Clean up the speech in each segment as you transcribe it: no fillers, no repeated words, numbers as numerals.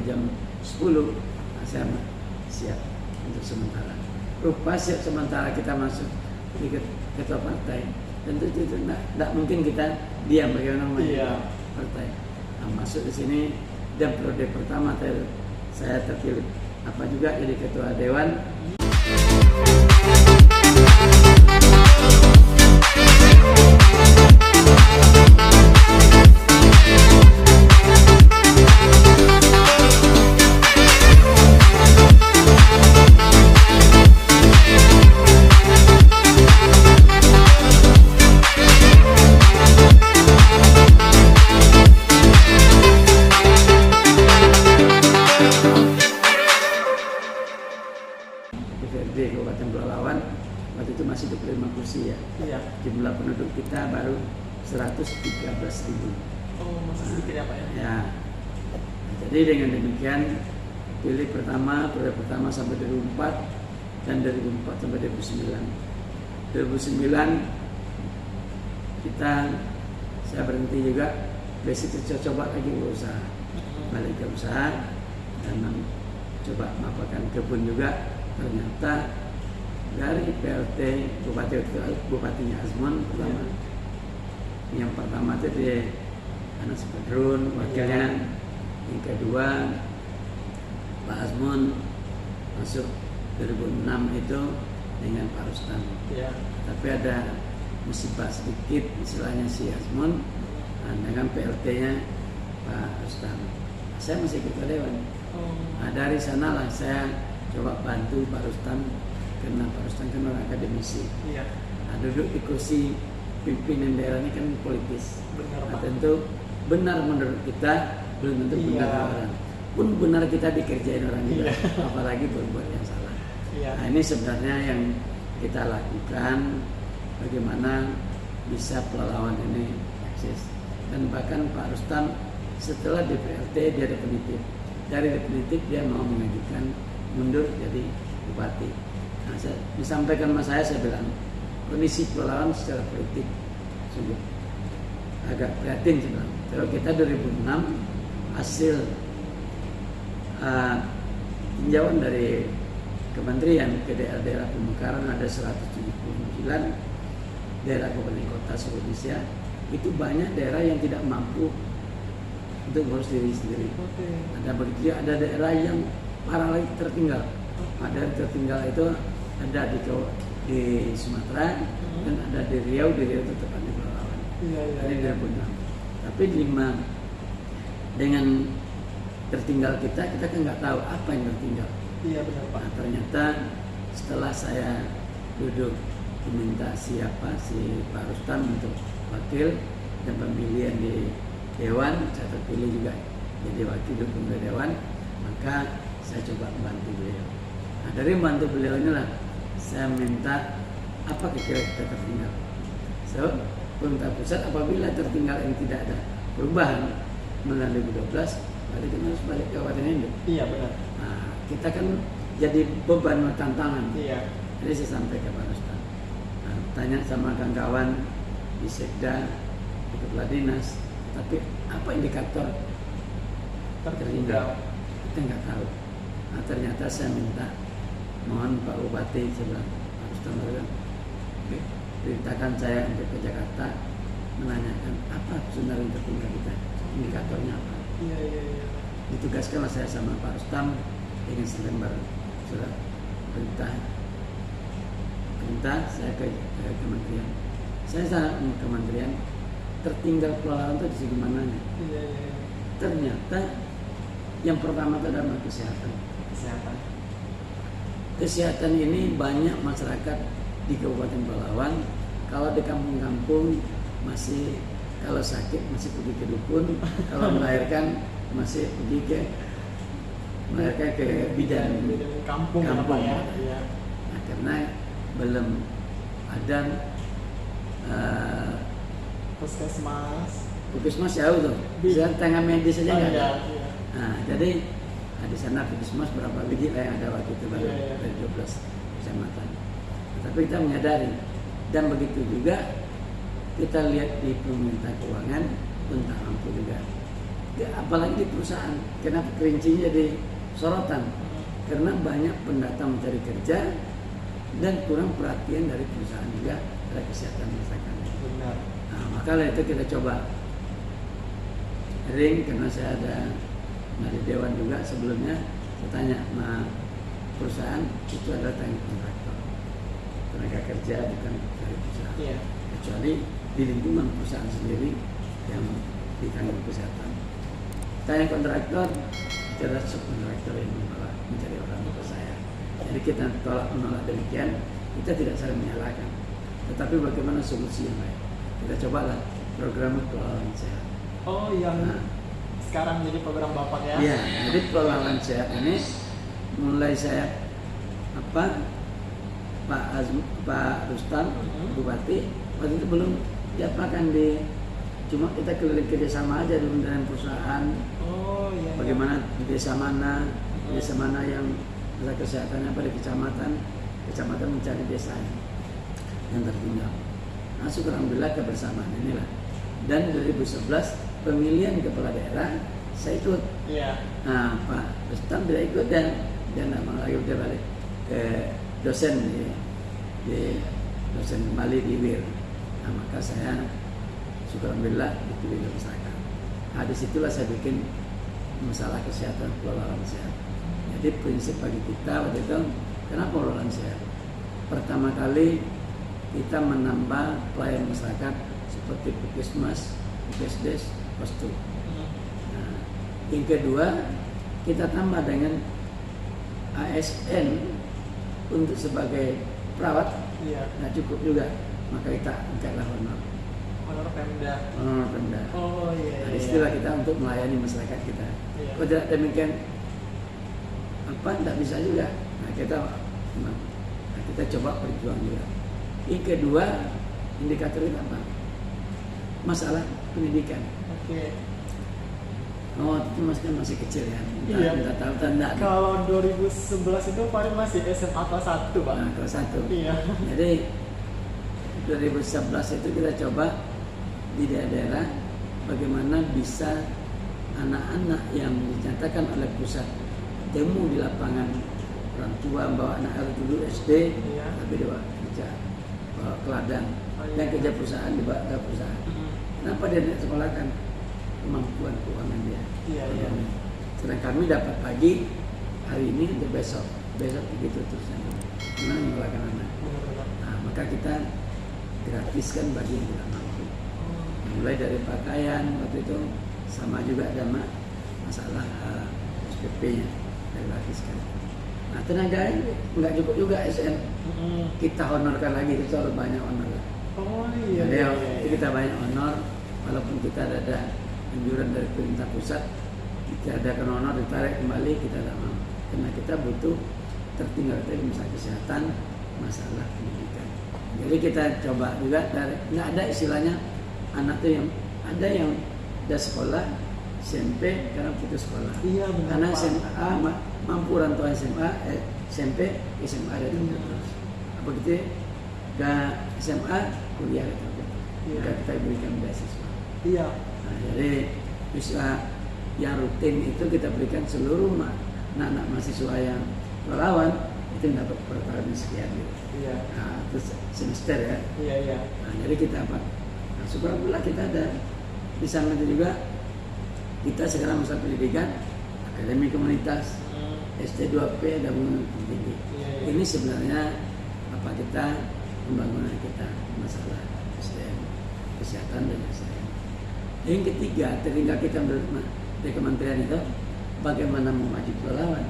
jam 10, saya siap untuk sementara. Rupa siap sementara kita masuk di ketua partai. Tentu itu tidak mungkin kita diam bagaimana partai. Nah, masuk di sini dan periode pertama saya terpilih apa juga jadi ketua dewan. DPRD Kabupaten Pelalawan waktu itu masih 25 kursi ya. Iya. Jumlah penduduk kita baru 113.000. Oh, masih sedikit ya Pak ya? Ya. Jadi dengan demikian pilih periode pertama sampai 2004 dan 2004 sampai 2009. 2009 saya berhenti juga, basic coba lagi berusaha, balik ke usaha dan coba mapakan kebun juga. Ternyata dari PLT Bupatinya Azmun pertama, yang pertama itu di Anas Badrun wakilnya, yang kedua Pak Azmun masuk 2006 itu dengan Pak Rustam. Tapi ada musibah sedikit, istilahnya si Azmun dengan PLT-nya Pak Rustam. Saya masih ketua dewan. Nah, dari sanalah saya coba bantu Pak Rustam, karena Pak Rustam kan orang akademisi. Nah, duduk di kursi pimpinan daerah ini kan politis. Nah, tentu benar menurut kita, belum tentu benar orang. Pun benar kita dikerjain orang juga, apalagi berbuat yang salah. Nah, ini sebenarnya yang kita lakukan, bagaimana bisa Pelalawan ini eksis. Dan bahkan Pak Rustam setelah di PLT dia definitif. Dari definitif dia mau mengajukan mundur jadi bupati. Nah, saya disampaikan sama saya bilang kondisi Pelalawan secara politik sungguh agak prihatin sih bilang. Kalau kita 2006 hasil tinjauan dari kementerian ke daerah pemekaran ada 179 daerah kabupaten kota seluruh Indonesia, itu banyak daerah yang tidak mampu untuk ngurus diri sendiri. Ada begitu, ada daerah yang parah lagi tertinggal. Ada tertinggal itu ada di Sumatera dan ada di Riau itu tepatnya Pelalawan. Ini 2006. Tapi dengan tertinggal kita kan nggak tahu apa yang tertinggal. Benar Pak. Nah, ternyata setelah saya duduk diminta si Pak Rustam untuk wakil dan pemilihan di dewan, saya terpilih juga jadi wakil dukung di dewan, maka saya coba membantu beliau. Nah, dari membantu beliau inilah saya minta apa kira kita tertinggal. Pemerintah pusat apabila tertinggal yang tidak ada perubahan melalui 2012, berarti kita harus balik ke kabupaten induk. Iya benar. Nah, kita kan jadi beban tantangan. Jadi saya sampaikan ke Pak Rustam. Nah, tanya sama kawan-kawan di Sekda, di Kepala Dinas, tapi apa indikator tertinggal? Kita nggak tahu. Nah, ternyata saya minta, mohon Pak Bupati, saya bilang, Pak Rustam bilang, perintahkan saya untuk ke Jakarta menanyakan apa sebenarnya tertinggal kita, indikatornya apa. Ditugaskanlah saya sama Pak Rustam dengan selembar surat perintah saya ke kementerian. Saya sangat kementerian tertinggal Pelalawan itu di segi mananya. Ternyata yang pertama itu adalah kesehatan ini banyak masyarakat di Kabupaten Pelalawan, kalau di kampung-kampung masih, kalau sakit masih pergi ke dukun, kalau melahirkan masih pergi ke bidan kampung. Ya. Nah, karena belum ada puskesmas jauh tuh, bisa tengah medis saja nggak ada. Nah, jadi di sana puskesmas berapa biji lah yang ada waktu itu baru dari 12 kecamatan. Tapi kita menyadari, dan begitu juga kita lihat di pemerintah keuangan pun tak mampu juga. apalagi di perusahaan. Kenapa kerincinya jadi sorotan? Karena banyak pendatang mencari kerja dan kurang perhatian dari perusahaan juga terhadap kesehatan masyarakat. Benar. Nah, maka itu kita coba ring, karena saya ada dari Dewan juga sebelumnya. Saya tanya, nah perusahaan itu adalah tanggung kontraktor, tenaga kerja bukan dari perusahaan. Iya. Kecuali di lingkungan perusahaan sendiri yang ditanggung kesehatan. Tanya kontraktor, itu adalah subkontraktor yang mencari orang ke saya. Jadi kita menolak demikian, kita tidak saling menyalahkan. Tetapi bagaimana solusi yang baik? Kita cobalah program pengelolaan sehat. Oh, yang sekarang jadi program Bapak ya? Iya, jadi pengelolaan sehat ini mulai saya Pak Rustam Bupati waktu itu belum diapakan cuma kita keliling kerjasama aja dulu dengan perusahaan. Oh iya. Bagaimana di desa mana yang masalah kesehatannya pada kecamatan mencari desa yang tertinggal. Nah, syukur alhamdulillah kebersamaan inilah. Dan 2011 pemilihan kepala daerah saya ikut. Iya. Nah, Pak Rustam tidak ikut dan memang lagi udah balik ke dosen di dosen kembali di WIR. Nah, maka saya syukur alhamdulillah dipilih masyarakat. Nah, disitulah saya bikin masalah kesehatan, pengelolaan sehat. Jadi prinsip bagi kita waktu itu, kenapa pengelolaan sehat? Pertama kali kita menambah pelayan masyarakat seperti puskesmas, puskesdes, postur. Nah, yang kedua, kita tambah dengan ASN untuk sebagai perawat. Iya. Nah, cukup juga, maka kita angkatlah honor. Honor Pemda. Honor Pemda. Oh iya. Nah, istilah kita untuk melayani masyarakat kita. Iya. Kalau tidak demikian, tidak bisa juga. Nah, kita coba berjuang juga. Yang kedua, indikator itu apa? Masalah pendidikan. Oke. Oh, itu masih kecil ya. Iya. Kita tahu tanda. Kalau 2011 itu Farid masih SMA kelas 1, Pak. Nah, kelas 1. Iya. Jadi 2011 itu kita coba di daerah bagaimana bisa anak-anak yang dinyatakan oleh pusat temu di lapangan, orang tua bawa anak dulu SD, Iya. tapi dia bawa kerja, bawa ke ladang, Oh, iya. dan kerja perusahaan dibawa ke perusahaan. Kenapa dia tidak sekolahkan? Kemampuan keuangan dia. Iya, iya. Sedang kami dapat pagi hari ini untuk besok begitu terus. Gimana menyekolahkan anak? Benar-benar. Nah, maka kita gratiskan bagi yang tidak mampu. Mulai dari pakaian waktu itu sama juga ada masalah SPP-nya kita gratiskan. Nah, tenaga ini nggak cukup juga SN. Kita honorkan lagi, itu harus banyak honor. Oh iya. Jadi Iya, iya. kita banyak honor, walaupun kita ada anjuran dari pemerintah pusat, kita adakan honor ditarik kembali, kita tidak mau. Karena kita butuh tertinggal dari masalah kesehatan, masalah pendidikan. Jadi kita coba juga dari nggak ada istilahnya anak tuh yang ada yang udah sekolah SMP karena putus sekolah. Iya benar. Karena Pak. SMA mampu orang tua SMP SMA ada terus. Apa gitu? Ke SMA kuliah gitu. Iya. Maka kita berikan beasiswa. Iya. Nah, jadi bisa yang rutin itu kita berikan seluruh anak-anak mahasiswa yang relawan itu dapat per tahun sekian gitu. Iya. Nah, terus semester ya. Iya iya. Nah, jadi kita apa? Nah, syukur alhamdulillah kita ada di sana itu juga. Kita sekarang masa pendidikan akademi komunitas SD2P ada tinggi. Iya, iya. Ini sebenarnya apa kita pembangunan kita masalah SDM kesehatan dan SDM. Yang ketiga, tinggal kita dari kementerian itu bagaimana memacu relawan.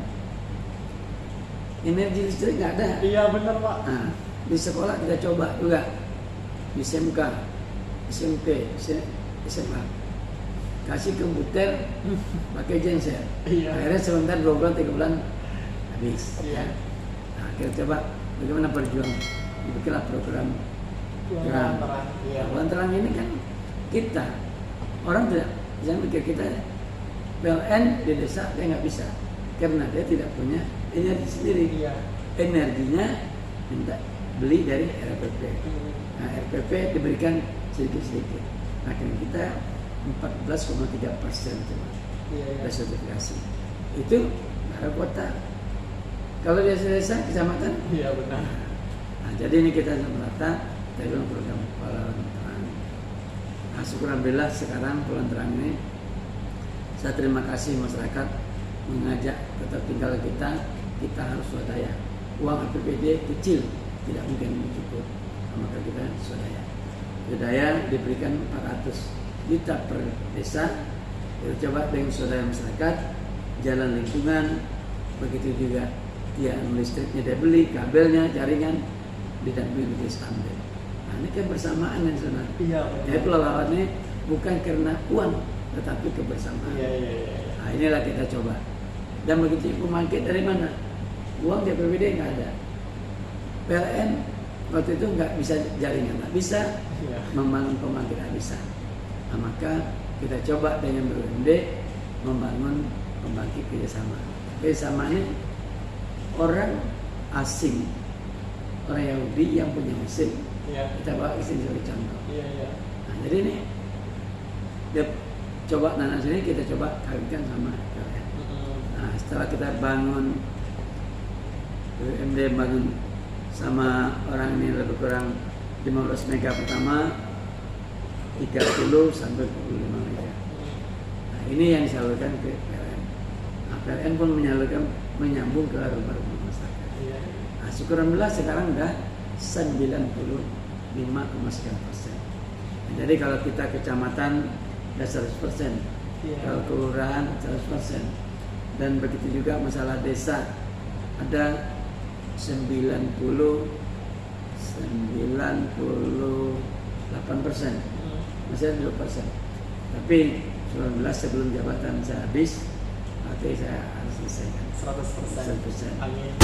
Energi listrik nggak ada. Iya benar Pak. Nah, di sekolah kita coba juga di SMK, SMP, SMA kasih komputer pakai genset. Iya. Akhirnya sebentar 2 bulan 3 bulan habis. Iya. Nah, kita coba bagaimana berjuang. Dibikinlah program terang. Iya. Program terang ini kan kita orang tidak jangan pikir kita PLN di desa dia nggak bisa karena dia tidak punya energi sendiri. Iya. Energinya minta beli dari RPP. Nah, RPP diberikan sedikit-sedikit. Nah, kita 14,3% cuma. Iya, iya. sertifikasi. Itu baru kota. Kalau desa-desa kecamatan, Iya benar. nah, jadi ini kita merata dalam program Pulau Terang. Nah, syukur alhamdulillah sekarang Pulau Terang ini saya terima kasih masyarakat mengajak tetap tinggal kita harus swadaya. Uang APBD kecil tidak mungkin cukup, maka kita swadaya. Swadaya diberikan 400 juta per desa. Kita coba dengan swadaya masyarakat, jalan lingkungan, begitu juga tiang listriknya dia beli, kabelnya, jaringan didampingi desa ambil. Nah, ini kebersamaan yang sebenarnya. Iya Jadi benar. pelalawan ini bukan karena uang, tetapi kebersamaan. Iya, iya, iya. Nah, inilah kita coba. Dan begitu pembangkit dari mana? Uang di APBD nggak ada. PLN waktu itu nggak bisa jaringan, nggak bisa Iya. membangun pembangkit, nggak bisa. Nah, maka kita coba dengan BUMD membangun pembangkit kerjasama. Kerjasama ini orang asing, orang Yahudi yang punya mesin, Iya. kita bawa ke sini sebagai contoh. Iya, iya. Nah, jadi ini dia coba nanas ini kita coba kawinkan sama PLN. Nah, setelah kita bangun BUMD bangun sama orang ini lebih kurang 15 mega pertama, 30 sampai 25 mega. Nah, ini yang disalurkan ke PLN. Nah, PLN pun menyambung ke rumah-rumah masyarakat. Iya. Nah, syukur alhamdulillah sekarang udah 95,9%. Nah, jadi kalau kita kecamatan udah 100%, Iya. kalau kelurahan 100%, dan begitu juga masalah desa ada 98%, masih ada 2%. Tapi 19 sebelum jabatan saya habis, berarti saya harus selesaikan 100%. 100%. Amin.